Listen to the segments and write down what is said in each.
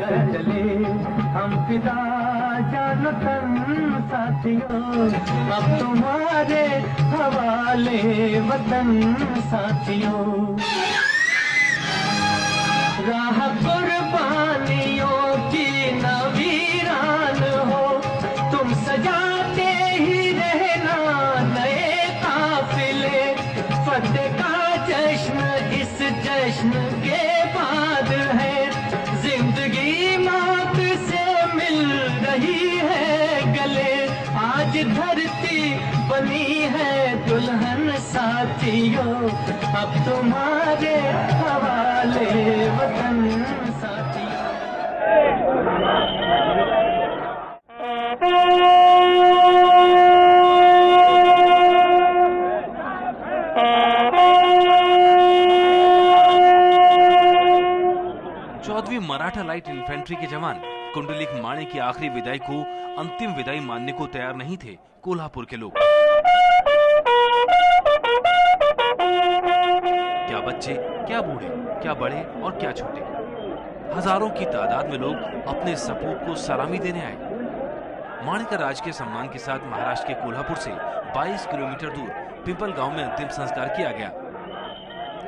कर चले हम फिदा जानो तन साथियों, अब तुम्हारे हवाले वतन साथियों। राह कुर्बानियों की न वीरान हो, तुम सजाते ही रहना नए काफिले। फतेह का जश्न इस जश्न के बाद है, जिंदगी मौत से मिल रही है गले। आज धरती बनी है दुल्हन साथियों, अब तुम्हारे हवाले वतन साथियों। चौदहवीं मराठा लाइट इन्फेंट्री के जवान कुंडलिक माणे की आखिरी विदाई को अंतिम विदाई मानने को तैयार नहीं थे कोल्हापुर के लोग। क्या बच्चे, क्या बूढ़े, क्या बड़े और क्या छोटे, हजारों की तादाद में लोग अपने सपूत को सलामी देने आए। माणे का राजकीय सम्मान के साथ महाराष्ट्र के कोल्हापुर से 22 किलोमीटर दूर पिंपल गांव में अंतिम संस्कार किया गया।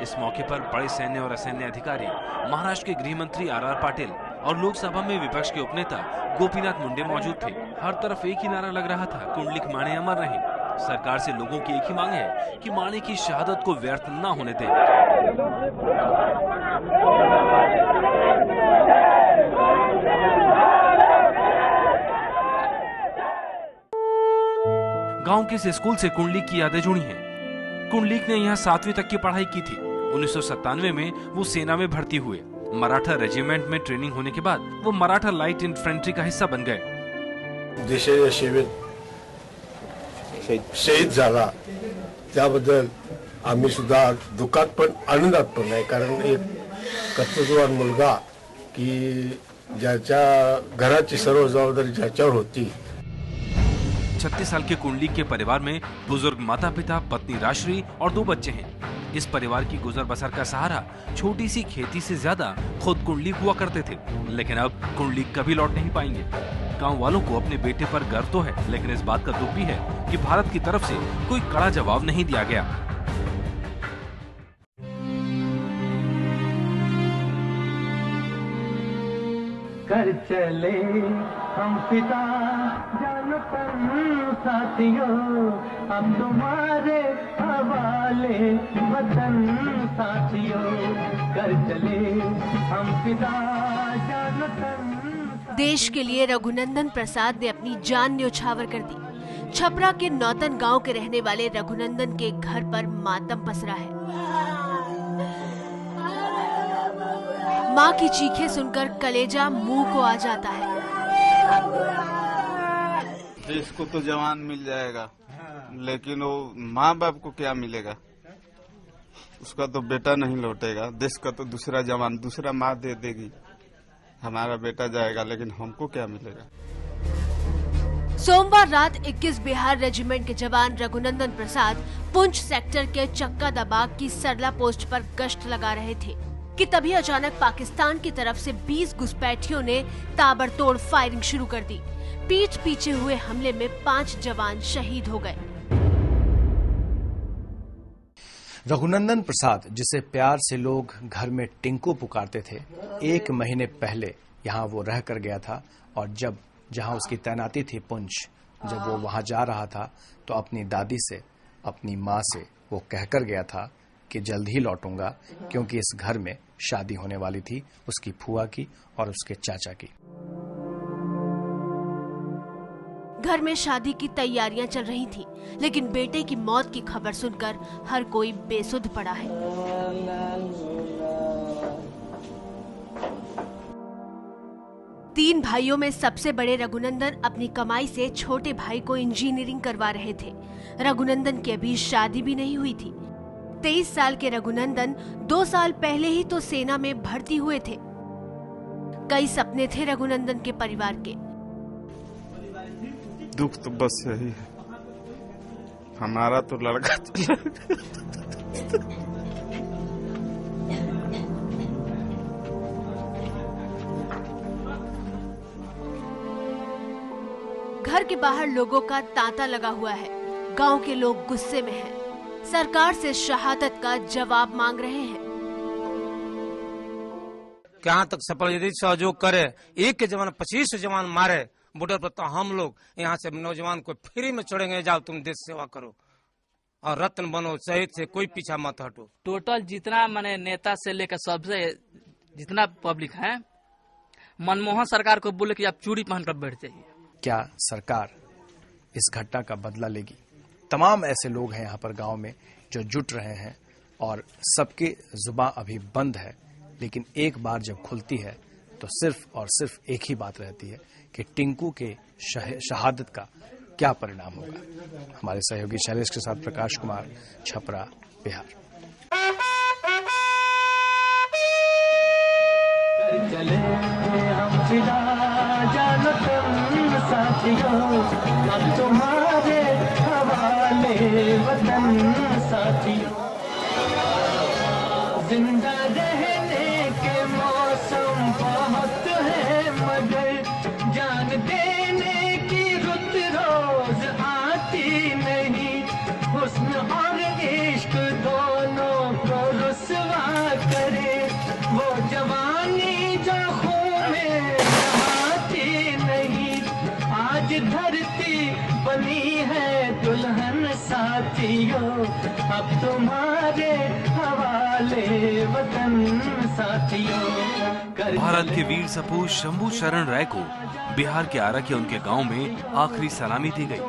इस मौके पर बड़े सैन्य और असैन्य अधिकारी, महाराष्ट्र के गृह मंत्री आर.आर. पाटिल और लोकसभा में विपक्ष के उपनेता गोपीनाथ मुंडे मौजूद थे। हर तरफ एक ही नारा लग रहा था, कुंडलिक माणे अमर रहें। सरकार से लोगों की एक ही मांग है कि माणे की शहादत को व्यर्थ न होने दें। गांव के इस स्कूल से कुंडलिक की यादें जुड़ी हैं। कुंडलिक ने यहाँ 7वीं तक की पढ़ाई की थी। 1997 में वो सेना में भर्ती हुए। मराठा रेजिमेंट में ट्रेनिंग होने के बाद वो मराठा लाइट इन्फेंट्री का हिस्सा बन गए। देशाच्या सेवेत शहीद झाला त्याबद्दल आम्ही सुद्धा दुःखात पण आनंदात पण आहे, कारण एक कर्तृत्ववान मुलगा की ज्याच्या घराची सर्व जबाबदारी ज्याच्यावर होती। 36 साल के कुंडलिक के परिवार में बुजुर्ग माता पिता, पत्नी राश्री और 2 बच्चे हैं। इस परिवार की गुजर बसर का सहारा छोटी सी खेती से ज्यादा खुद कुंडलिक हुआ करते थे, लेकिन अब कुंडलिक कभी लौट नहीं पाएंगे। गांव वालों को अपने बेटे पर गर्व तो है, लेकिन इस बात का दुख भी है कि भारत की तरफ से कोई कड़ा जवाब नहीं दिया गया। कर चले हम पिता जानो तन साथियों, अब तुम्हारे हवाले वतन साथियों। कर चले हम पिता जानो तन। देश के लिए रघुनंदन प्रसाद ने अपनी जान न्योछावर कर दी। छपरा के नौतन गांव के रहने वाले रघुनंदन के घर पर मातम पसरा है। माँ की चीखें सुनकर कलेजा मुंह को आ जाता है। देश को तो जवान मिल जाएगा, लेकिन वो माँ बाप को क्या मिलेगा? उसका तो बेटा नहीं लौटेगा। देश का तो दूसरा जवान, दूसरा माँ दे देगी। हमारा बेटा जाएगा, लेकिन हमको क्या मिलेगा? सोमवार रात 21 बिहार रेजिमेंट के जवान रघुनंदन प्रसाद पुंछ सेक्टर के चक्का दबाग की सरला पोस्ट पर गश्त लगा रहे थे कि तभी अचानक पाकिस्तान की तरफ से 20 घुसपैठियों ने ताबड़तोड़ फायरिंग शुरू कर दी। पीठ पीछे हुए हमले में 5 जवान शहीद हो गए। रघुनंदन प्रसाद, जिसे प्यार से लोग घर में टिंकू पुकारते थे, 1 महीने पहले यहाँ वो रह कर गया था। और जहाँ उसकी तैनाती थी पुंछ, जब वो वहाँ जा रहा था तो अपनी दादी से, अपनी माँ से वो कहकर गया था कि जल्द ही लौटूंगा, क्योंकि इस घर में शादी होने वाली थी उसकी फूआ की और उसके चाचा की। घर में शादी की तैयारियां चल रही थी, लेकिन बेटे की मौत की खबर सुनकर हर कोई बेसुध पड़ा है। तीन भाइयों में सबसे बड़े रघुनंदन अपनी कमाई से छोटे भाई को इंजीनियरिंग करवा रहे थे। रघुनंदन की अभी शादी भी नहीं हुई थी। 23 साल के रघुनंदन 2 साल पहले ही तो सेना में भर्ती हुए थे। कई सपने थे रघुनंदन के परिवार के। दुख तो बस यही है, हमारा तो लड़का घर के बाहर लोगों का तांता लगा हुआ है। गांव के लोग गुस्से में हैं। सरकार से शहादत का जवाब मांग रहे हैं। कहाँ तक सफल यदि सहयोग करे, एक के जवान 25 जवान मारे बॉर्डर पर, तो हम लोग यहाँ से नौजवान को फ्री में छोड़ेंगे, जाओ तुम देश सेवा करो और रत्न बनो, शहीद से कोई पीछा मत हटो। टोटल जितना माने नेता से लेकर सबसे जितना पब्लिक है, मनमोहन सरकार को बोले कि आप चूड़ी पहनकर बैठ जाइए। क्या सरकार इस घटना का बदला लेगी? तमाम ऐसे लोग हैं यहाँ पर गांव में जो जुट रहे हैं और सबकी जुबान अभी बंद है, लेकिन एक बार जब खुलती है तो सिर्फ और सिर्फ एक ही बात रहती है कि टिंकू के शहादत का क्या परिणाम होगा। हमारे सहयोगी शैलेश के साथ प्रकाश कुमार, छपरा, बिहार। चले हम फिदा जानो तुम साथियों, अब तुम्हारे हवाले वतन साथियों। जिंदा रहने के मौसम बहुत है, मगर जान देने की रुत रोज आती नहीं। हुस्न और इश्क दोनों को रुसवा करे वो जवानी जो खून में नहाती नहीं। आज धरती बनी है दुल्हन साथियों, अब तुम्हारे हवाले वतन साथियों। भारत के वीर सपूत शंभू शरण राय को बिहार के आरा के उनके गांव में आखिरी सलामी दी गई।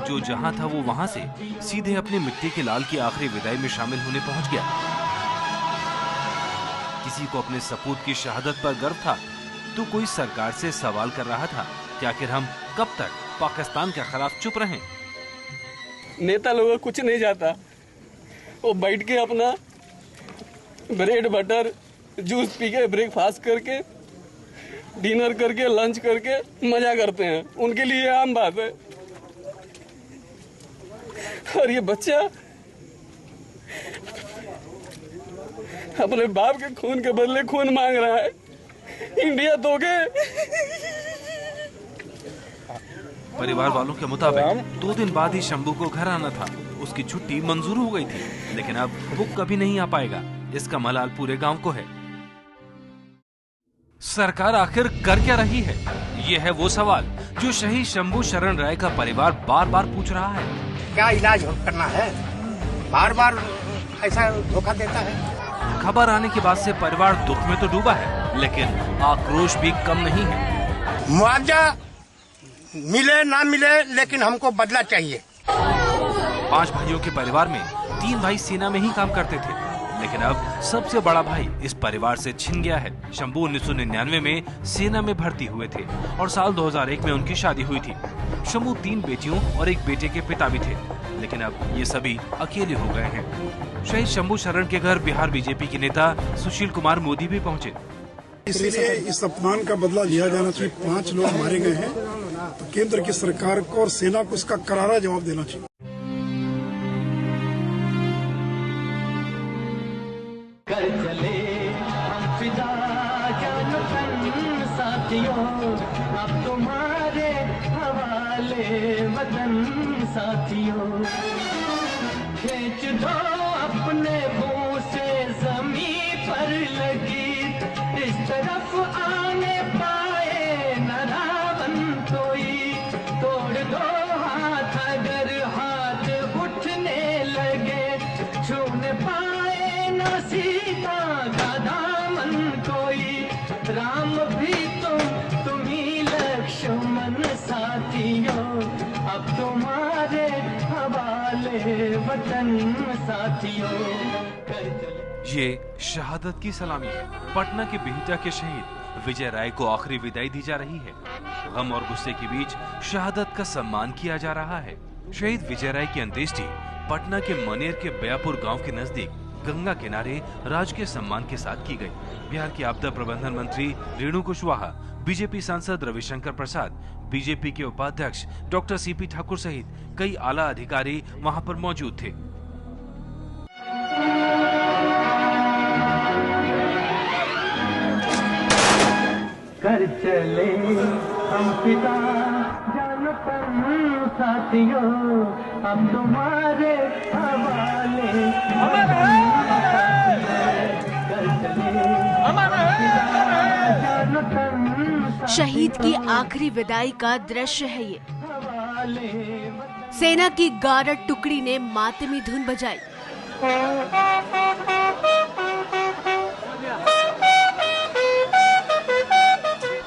जो जहां था वो वहां से सीधे अपने मिट्टी के लाल की आखिरी विदाई में शामिल होने पहुंच गया। किसी को अपने सपूत की शहादत पर गर्व था तो कोई सरकार से सवाल कर रहा था कि आखिर हम कब तक पाकिस्तान के खिलाफ चुप रहें। नेता लोगों कुछ नहीं जाता, वो बैठ के अपना ब्रेड बटर जूस पी के ब्रेकफास्ट करके डिनर करके लंच करके मजा करते हैं, उनके लिए आम बात है। और ये बच्चा अपने बाप के खून के बदले खून मांग रहा है। इंडिया दोगे? परिवार वालों के मुताबिक 2 दिन बाद ही शंभू को घर आना था। उसकी छुट्टी मंजूर हो गई थी, लेकिन अब वो कभी नहीं आ पाएगा। इसका मलाल पूरे गांव को है। सरकार आखिर कर क्या रही है? ये है वो सवाल जो शहीद शंभू शरण राय का परिवार बार बार पूछ रहा है। क्या इलाज करना है? बार बार ऐसा धोखा देता है। खबर आने के बाद से परिवार दुख में तो डूबा है, लेकिन आक्रोश भी कम नहीं है। मुआवजा मिले ना मिले, लेकिन हमको बदला चाहिए। 5 भाइयों के परिवार में 3 भाई सेना में ही काम करते थे, लेकिन अब सबसे बड़ा भाई इस परिवार से छिन गया है। शंभू 1999 में सेना में भर्ती हुए थे और साल 2001 में उनकी शादी हुई थी। शंभू 3 बेटियों और एक बेटे के पिता भी थे, लेकिन अब ये सभी अकेले हो गए हैं। शहीद शंभू शरण के घर बिहार बीजेपी के नेता सुशील कुमार मोदी भी पहुंचे। इसलिए इस अपमान का बदला लिया जाना चाहिए। 5 लोग मारे गए हैं, तो केंद्र की सरकार को और सेना को इसका करारा जवाब देना चाहिए। कर चले हम फिदा जानो तुम साथियों, अब तुम्हारे हवाले वतन साथियों। खींच दो अपने मुंह से जमीन पर लगी, इस तरफ आने पाए न रावण कोई। तोड़ दो हाथ अगर हाथ उठने लगे, छूने पाए न सीता का दामन कोई। राम भी तुम ही लक्ष्मण साथियों, अब तुम्हारे हवाले वतन साथियों। ये शहादत की सलामी है। पटना के बिहटा के शहीद विजय राय को आखिरी विदाई दी जा रही है। गम और गुस्से के बीच शहादत का सम्मान किया जा रहा है। शहीद विजय राय की अंत्येष्टि पटना के मनेर के बयापुर गांव के नजदीक गंगा किनारे राजकीय सम्मान के साथ की गई। बिहार की आपदा प्रबंधन मंत्री रेणु कुशवाहा, बीजेपी सांसद रविशंकर प्रसाद, बीजेपी के उपाध्यक्ष डॉक्टर सीपी ठाकुर सहित कई आला अधिकारी वहां पर मौजूद थे। कर चले हम फिदा जानो तन साथियों, हम तुम्हारे हवाले शहीद की आखिरी विदाई का दृश्य है ये। सेना की गारद टुकड़ी ने मातमी धुन बजाई।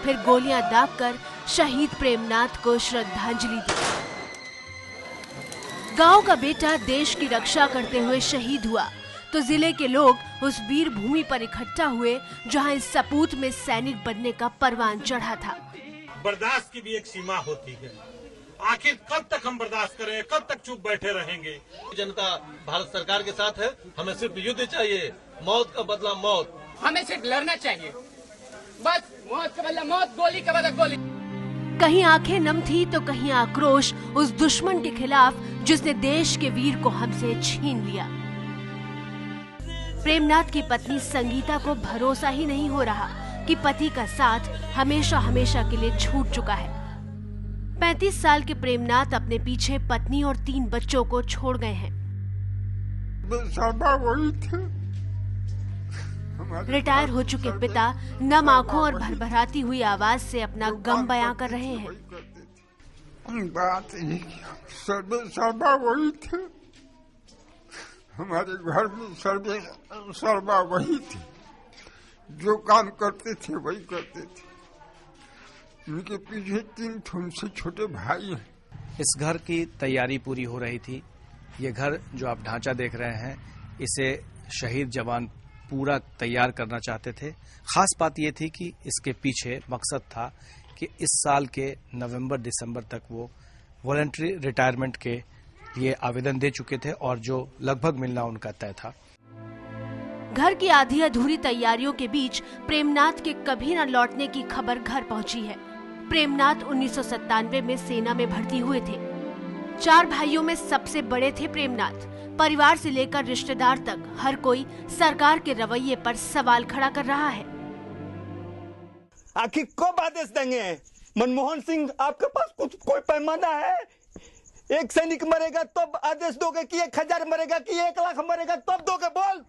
फिर गोलियां दागकर शहीद प्रेमनाथ को श्रद्धांजलि दी। गांव का बेटा देश की रक्षा करते हुए शहीद हुआ तो जिले के लोग उस वीर भूमि पर इकट्ठा हुए जहां इस सपूत में सैनिक बनने का परवान चढ़ा था। बर्दाश्त की भी एक सीमा होती है। आखिर कब तक हम बर्दाश्त करें, कब तक चुप बैठे रहेंगे? जनता भारत सरकार के साथ है। हमें सिर्फ युद्ध चाहिए, मौत का बदला मौत। हमें सिर्फ लड़ना चाहिए, बस मौत का बदला मौत, गोली का बदला गोली। कहीं आंखें नम थी तो कहीं आक्रोश उस दुश्मन के खिलाफ जिसने देश के वीर को हमसे छीन लिया। प्रेमनाथ की पत्नी संगीता को भरोसा ही नहीं हो रहा कि पति का साथ हमेशा हमेशा के लिए छूट चुका है। 35 साल के प्रेमनाथ अपने पीछे पत्नी और 3 बच्चों को छोड़ गए हैं। रिटायर हो चुके पिता नम आंखों और भरभराती हुई आवाज से अपना गम बयां कर रहे हैं। बात सर्वा वही थे, हमारे घर में सर्वा वही थी, जो काम करते थे वही करते थे। उनके पीछे 3 हमसे छोटे भाई हैं। इस घर की तैयारी पूरी हो रही थी। ये घर जो आप ढांचा देख रहे हैं, इसे शहीद जवान पूरा तैयार करना चाहते थे। खास बात यह थी कि इसके पीछे मकसद था कि इस साल के नवंबर-दिसंबर तक वो वॉलंटरी रिटायरमेंट के लिए आवेदन दे चुके थे और जो लगभग मिलना उनका तय था। घर की आधी अधूरी तैयारियों के बीच प्रेमनाथ के कभी न लौटने की खबर घर पहुंची है। प्रेमनाथ 1997 में सेना में भर्ती हुए थे। 4 भाइयों में सबसे बड़े थे प्रेमनाथ। परिवार से लेकर रिश्तेदार तक हर कोई सरकार के रवैये पर सवाल खड़ा कर रहा है। आखिर कब आदेश देंगे? मनमोहन सिंह, आपके पास कुछ कोई पैमाना है? 1 सैनिक मरेगा तब आदेश दोगे कि 1000 मरेगा कि 1 लाख मरेगा तब दोगे? बोल।